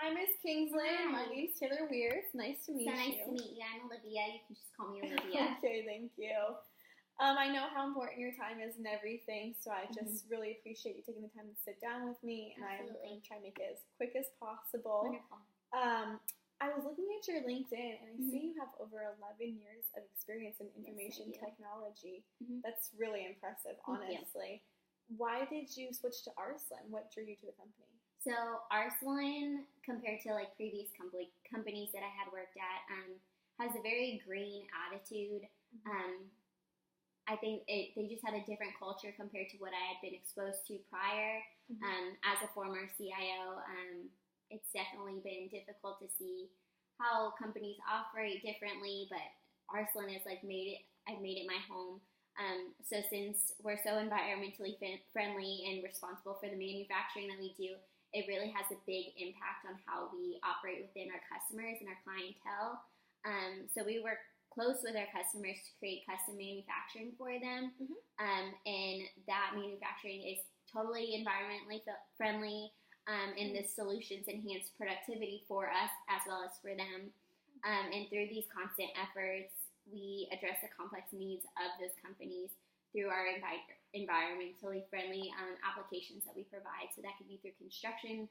Hi, Miss Kingsley. Hi. My name's Taylor Weir. It's nice to meet So nice you. to meet you. I'm Olivia. You can just call me Olivia. Okay, thank you. I know how important your time is and everything, so I just really appreciate you taking the time to sit down with me, and I'm Absolutely. going to try to make it as quick as possible. Wonderful. I was looking at your LinkedIn, and I see you have over 11 years of experience in information do. technology. Mhm. That's really impressive, Thank you. honestly. Why did you switch to Arslan? What drew you to the company? So Arslan, compared to like previous companies that I had worked at, has a very green attitude. I think they just had a different culture compared to what I had been exposed to prior. As a former CIO, it's definitely been difficult to see how companies operate differently, but Arslan has I've made it my home. So since we're so environmentally friendly and responsible for the manufacturing that we do, it really has a big impact on how we operate within our customers and our clientele. So we work close with our customers to create custom manufacturing for them. And that manufacturing is totally environmentally friendly, and the solutions enhance productivity for us as well as for them. And through these constant efforts, we address the complex needs of those companies through our environmentally friendly applications that we provide. So that could be through construction,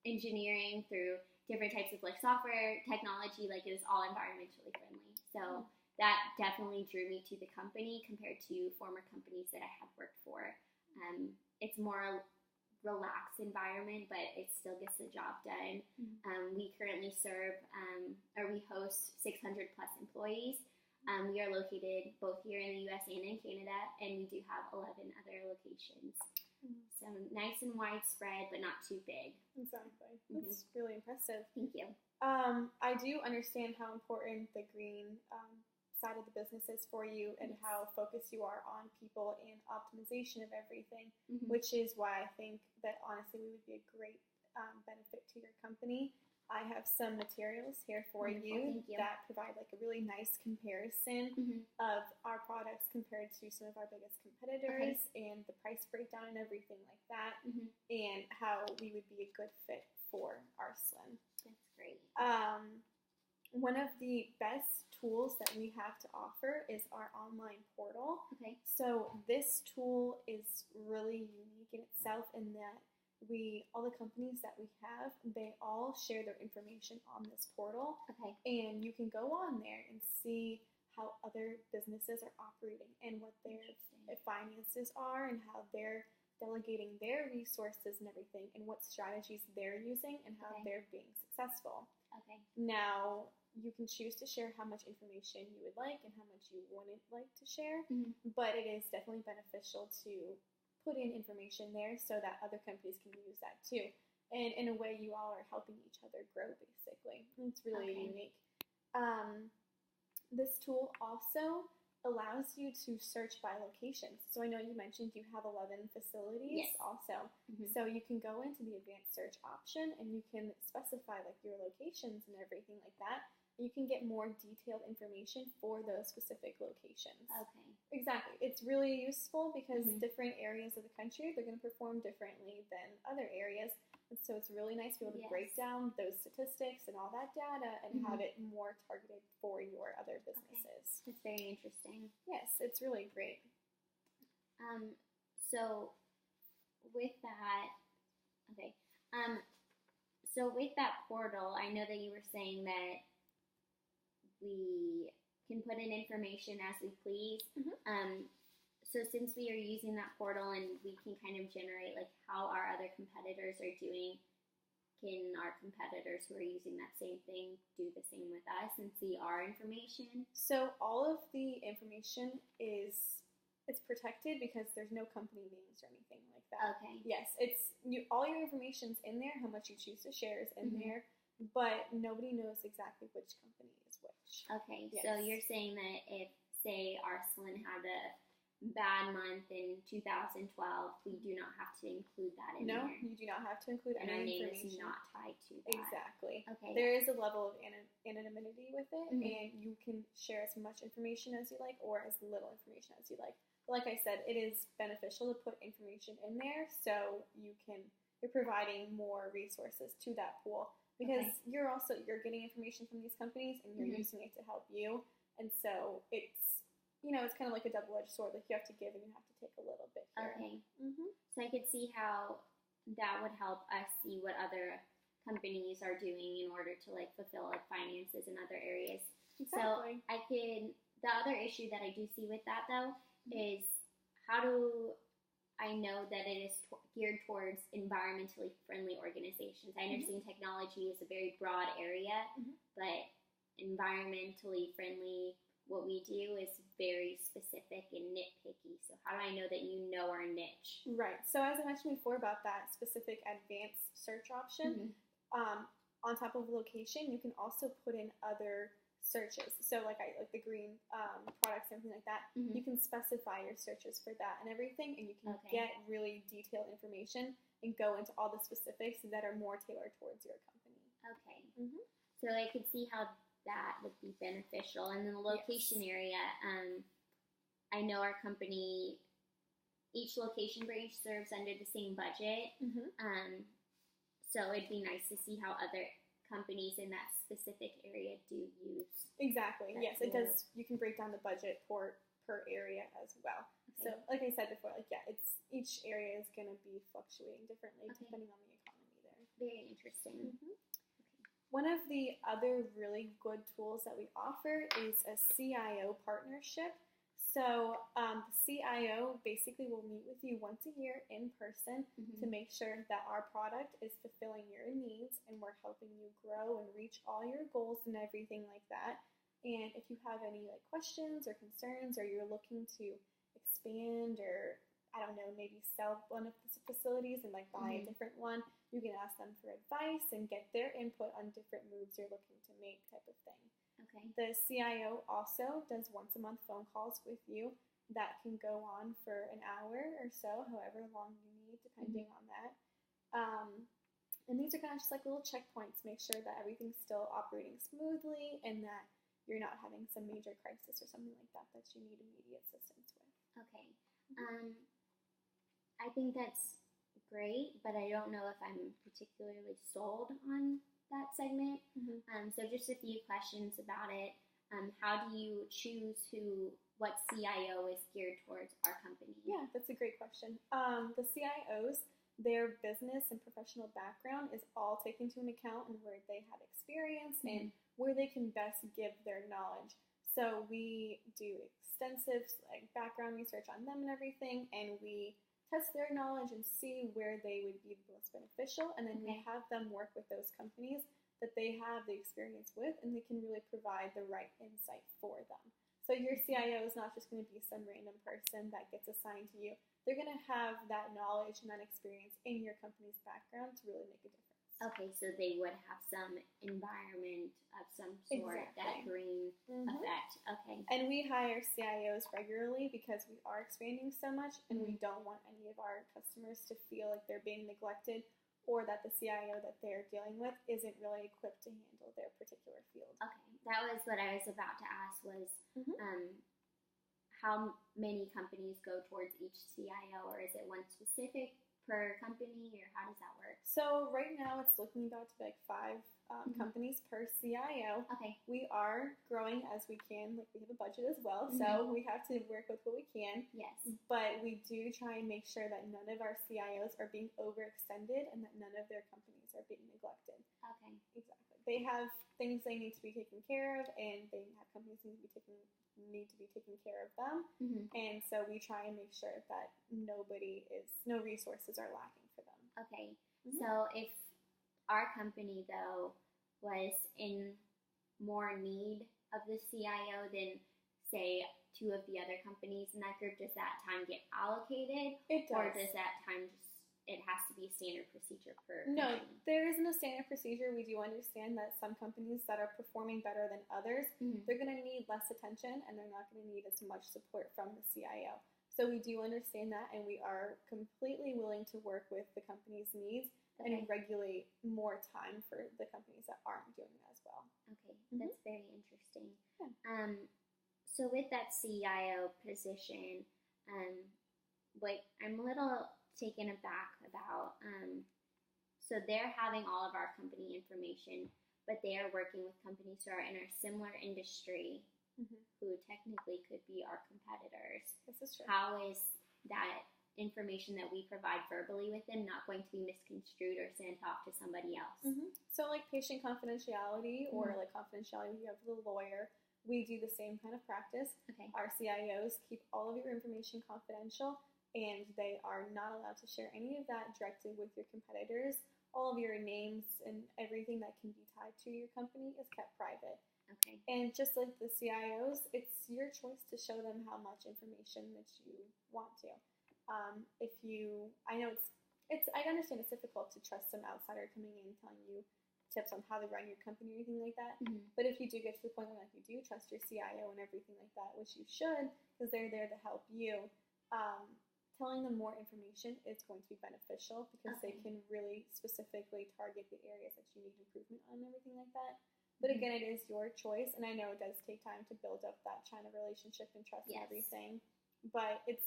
engineering, through different types of software technology. It is all environmentally friendly. So that definitely drew me to the company compared to former companies that I had worked for. It's more relaxed environment, but it still gets the job done. We currently we host 600 plus employees. We are located both here in the U.S. and in Canada, and we do have 11 other locations. So nice and widespread, but not too big. Exactly. That's really impressive. Thank you. I do understand how important the green side of the business is for you, and how focused you are on people and optimization of everything, which is why I think that honestly we would be a great benefit to your company. I have some materials here for you that provide a really nice comparison of our products compared to some of our biggest competitors, and the price breakdown and everything like that, and how we would be a good fit for Arslan. That's great. One of the best tools that we have to offer is our online portal. So this tool is really unique in itself in that all the companies that we have, they all share their information on this portal. And you can go on there and see how other businesses are operating and what their finances are and how they're delegating their resources and everything, and what strategies they're using and how they're being successful. Now, you can choose to share how much information you would like and how much you wouldn't like to share, but it is definitely beneficial to put in information there so that other companies can use that too. And in a way, you all are helping each other grow, basically. It's really unique. This tool also allows you to search by locations. So I know you mentioned you have 11 facilities also. So you can go into the advanced search option and you can specify your locations and everything like that. You can get more detailed information for those specific locations. Exactly. It's really useful because different areas of the country, they're going to perform differently than other areas. And so it's really nice to be able to break down those statistics and all that data and have it more targeted for your other businesses. That's very interesting. Yes, it's really great. So with that, so with that portal, I know that you were saying that we can put in information as we please. So since we are using that portal and we can kind of generate how our other competitors are doing, can our competitors who are using that same thing do the same with us and see our information? So all of the information it's protected because there's no company names or anything like that. Yes, all your information's in there. How much you choose to share is in there, but nobody knows exactly which company is which. So you're saying that if, say, Arslan had a bad month in 2012, we do not have to include that in there. No, you do not have to include and any our name information. is not tied to that. Exactly. There is a level of anonymity with it, and you can share as much information as you like or as little information as you like. But like I said, it is beneficial to put information in there so you can you're providing more resources to that pool, because you're getting information from these companies and you're using it to help you. And so it's, it's kind of like a double-edged sword. Like, you have to give and you have to take a little bit here. Okay. So I could see how that would help us see what other companies are doing in order to like fulfill like finances in other areas. Exactly. So the other issue that I do see with that though is, how do I know that it is geared towards environmentally friendly organizations? I understand technology is a very broad area, but environmentally friendly, what we do is very specific and nitpicky. So how do I know that our niche? Right. So as I mentioned before about that specific advanced search option, on top of location, you can also put in other searches. So like the green products and everything like that, you can specify your searches for that and everything, and you can get really detailed information and go into all the specifics that are more tailored towards your company. Okay. So I could see how that would be beneficial. And then the location area, I know our company, each location branch serves under the same budget. So it'd be nice to see how other companies in that specific area do use. Exactly. Yes, it does. You can break down the budget per area as well. So like I said before, it's each area is going to be fluctuating differently depending on the economy there. Very interesting. One of the other really good tools that we offer is a CIO partnership. So the CIO basically will meet with you once a year in person to make sure that our product is fulfilling your needs and we're helping you grow and reach all your goals and everything like that. And if you have any questions or concerns, or you're looking to expand, or I don't know, maybe sell one of the facilities and buy a different one, you can ask them for advice and get their input on different moves you're looking to make, type of thing. Okay. The CIO also does once a month phone calls with you that can go on for an hour or so, however long you need, depending on that. And these are kind of just like little checkpoints, make sure that everything's still operating smoothly and that you're not having some major crisis or something like that you need immediate assistance with. Okay. I think that's great, but I don't know if I'm particularly sold on that segment. So just a few questions about it. How do you choose what CIO is geared towards our company? Yeah, that's a great question. The CIOs, their business and professional background is all taken into account, and where they have experience and where they can best give their knowledge. So we do extensive background research on them and everything, and we test their knowledge and see where they would be the most beneficial, and then we have them work with those companies that they have the experience with, and they can really provide the right insight for them. So your CIO is not just going to be some random person that gets assigned to you. They're going to have that knowledge and that experience in your company's background to really make a difference. Okay, so they would have some environment of some sort, that green effect. Okay. And we hire CIOs regularly because we are expanding so much, and we don't want any of our customers to feel like they're being neglected, or that the CIO that they're dealing with isn't really equipped to handle their particular field. Okay, that was what I was about to ask was how many companies go towards each CIO, or is it one specific per company, or how does that work? So right now it's looking about to be 5 companies per CIO. Okay. We are growing as we can. We have a budget as well, so we have to work with what we can. Yes. But we do try and make sure that none of our CIOs are being overextended and that none of their companies are being neglected. Okay. Exactly. They have things they need to be taken care of, and they have companies need to be taking care of them. And so we try and make sure that no resources are lacking for them. Okay. So if our company though was in more need of the CIO than say 2 of the other companies in that group, does that time get allocated? It does. Or does that time it has to be a standard procedure per company? No, there isn't a standard procedure. We do understand that some companies that are performing better than others, they're going to need less attention, and they're not going to need as much support from the CIO. So we do understand that, and we are completely willing to work with the company's needs and regulate more time for the companies that aren't doing that as well. Okay, that's very interesting. Yeah. So with that CIO position, I'm a little taken aback about So they're having all of our company information, but they are working with companies who are in a similar industry who technically could be our competitors. This is true. How is that information that we provide verbally with them not going to be misconstrued or sent off to somebody else? So like patient confidentiality or like confidentiality you have with a lawyer, we do the same kind of practice. Okay. Our CIOs keep all of your information confidential, and they are not allowed to share any of that directly with your competitors. All of your names and everything that can be tied to your company is kept private. Okay. And just like the CIOs, it's your choice to show them how much information that you want to. I understand it's difficult to trust some outsider coming in telling you tips on how to run your company or anything like that. But if you do get to the point where like you do trust your CIO and everything like that, which you should, because they're there to help you, telling them more information is going to be beneficial because they can really specifically target the areas that you need improvement on and everything like that. But again, it is your choice, and I know it does take time to build up that China relationship and trust and everything, but it's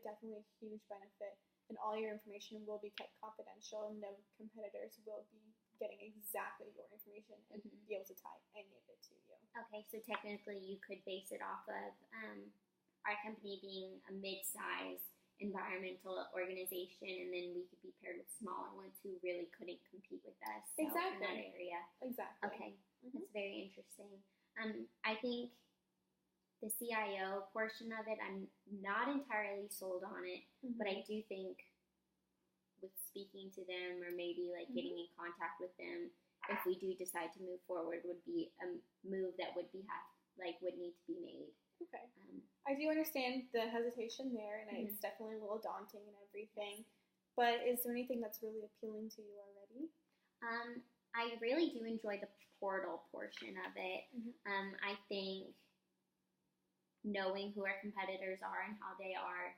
definitely a huge benefit, and all your information will be kept confidential. No competitors will be getting exactly your information and be able to tie any of it to you. Okay, so technically you could base it off of our company being a mid-sized environmental organization, and then we could be paired with smaller ones who really couldn't compete with us in that area. Exactly. Okay, that's very interesting. I think the CIO portion of it, I'm not entirely sold on it, but I do think with speaking to them or maybe like getting in contact with them, if we do decide to move forward, would be a move that would need to be made. Okay. I do understand the hesitation there, and it's definitely a little daunting and everything. But is there anything that's really appealing to you already? I really do enjoy the portal portion of it. I think knowing who our competitors are and how they are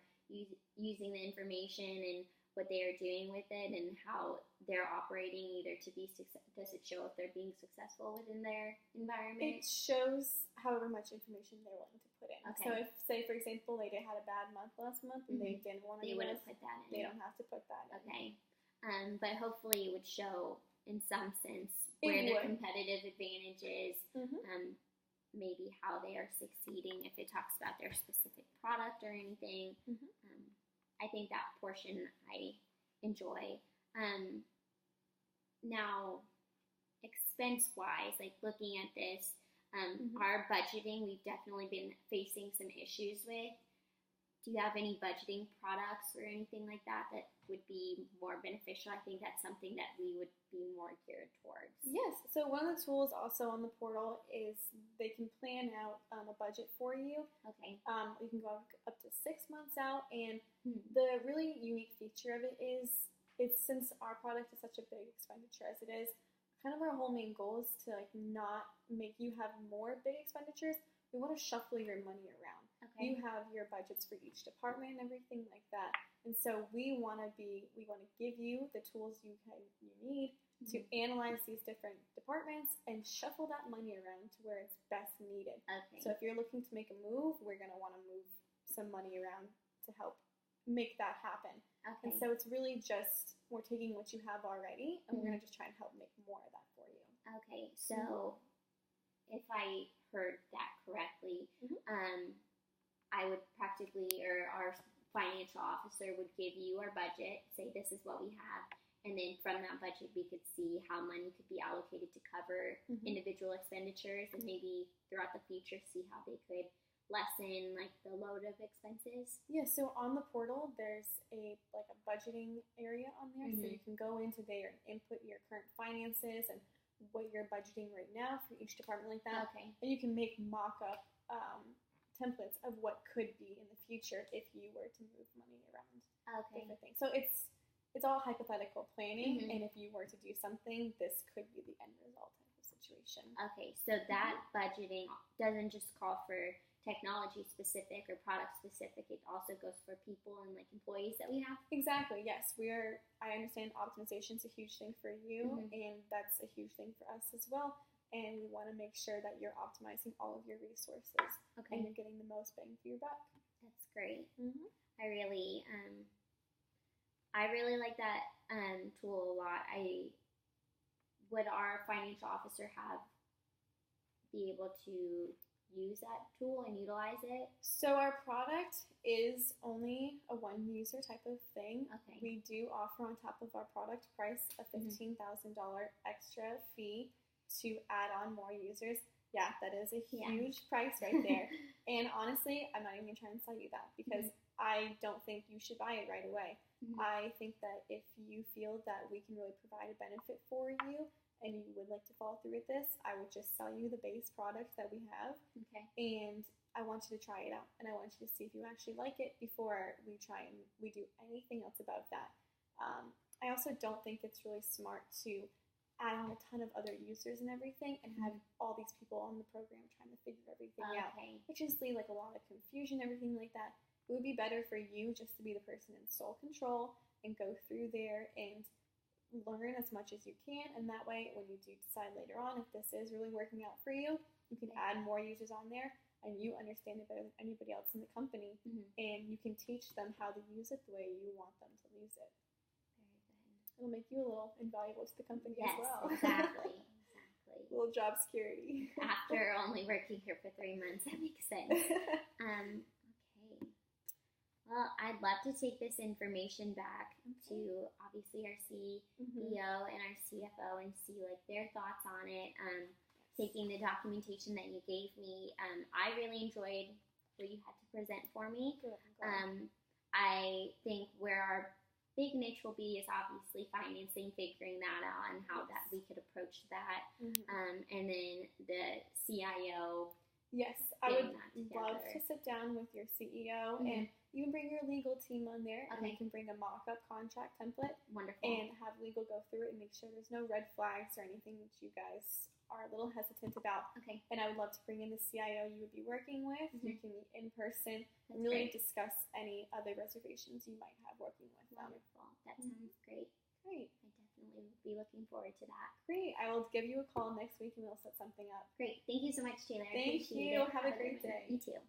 using the information and what they are doing with it and how they're operating either to be does it show if they're being successful within their environment? It shows however much information they're willing to put in. Okay. So if, say, for example, they had a bad month last month and they didn't want to they wouldn't put that in. They don't have to put that in. Okay. But hopefully it would show in some sense where their competitive advantage is, maybe how they are succeeding, if it talks about their specific product or anything. I think that portion I enjoy. Now, expense-wise, like looking at this, our budgeting, we've definitely been facing some issues with. Do you have any budgeting products or anything like that that would be more beneficial? I think that's something that we would be more geared towards. Yes. So one of the tools also on the portal is they can plan out a budget for you. Okay. You can go up to 6 months out, and the really unique feature of it is since our product is such a big expenditure as it is, kind of our whole main goal is to like not make you have more big expenditures. We want to shuffle your money around. Okay. You have your budgets for each department and everything like that. And so we want to give you the tools you need to analyze these different departments and shuffle that money around to where it's best needed. Okay. So if you're looking to make a move, we're going to want to move some money around to help make that happen. Okay. And so it's really just, we're taking what you have already and we're going to just try and help make more of that for you. Okay. So if I heard that correctly, I would practically, or our financial officer would give you our budget, say this is what we have, and then from that budget we could see how money could be allocated to cover individual expenditures, and maybe throughout the future see how they could lessen like the load of expenses. Yeah, so on the portal there's a budgeting area on there, so you can go into there and input your current finances and what you're budgeting right now for each department like that. Okay. And you can make mock-up templates of what could be in the future if you were to move money around. Okay. Different things. So it's all hypothetical planning, and if you were to do something, this could be the end result type of situation. Okay, so that budgeting doesn't just call for technology specific or product specific, it also goes for people and like employees that we have? Exactly, yes. I understand optimization is a huge thing for you, and that's a huge thing for us as well. And we want to make sure that you're optimizing all of your resources and you're getting the most bang for your buck. That's great. I really like that tool a lot. Would our financial officer be able to use that tool and utilize it? So our product is only a one-user type of thing. Okay. We do offer on top of our product price a $15,000 extra fee to add on more users. Yeah, that is a huge price right there. And honestly, I'm not even trying to tell you that because I don't think you should buy it right away. I think that if you feel that we can really provide a benefit for you and you would like to follow through with this, I would just sell you the base product that we have. Okay. And I want you to try it out, and I want you to see if you actually like it before we do anything else about that. I also don't think it's really smart to add on a ton of other users and everything and have all these people on the program trying to figure everything out. It just leaves like a lot of confusion, everything like that. It would be better for you just to be the person in sole control and go through there and learn as much as you can, and that way when you do decide later on if this is really working out for you, you can add more users on there and you understand it better than anybody else in the company, and you can teach them how to use it the way you want them to use it. It'll make you a little invaluable to the company as well. Exactly. A little job security. After only working here for 3 months, that makes sense. Okay. Well, I'd love to take this information back to obviously our CEO and our CFO and see like their thoughts on it. Taking the documentation that you gave me, I really enjoyed what you had to present for me. Good. I think where our big niche will be is obviously financing, figuring that out and how that we could approach that. And then the CIO. Yes, I would love to sit down with your CEO and you can bring your legal team on there and you can bring a mock-up contract template. Wonderful. And have legal go through it and make sure there's no red flags or anything that you guys are a little hesitant about. Okay. And I would love to bring in the CIO you would be working with. You can meet in person and That's really great. discuss any other reservations you might have working with them. Wonderful. That sounds great. Great. I definitely will be looking forward to that. Great. I will give you a call next week and we'll set something up. Great. Thank you so much, Taylor. I Thank appreciate you. it. Have a great day. You too.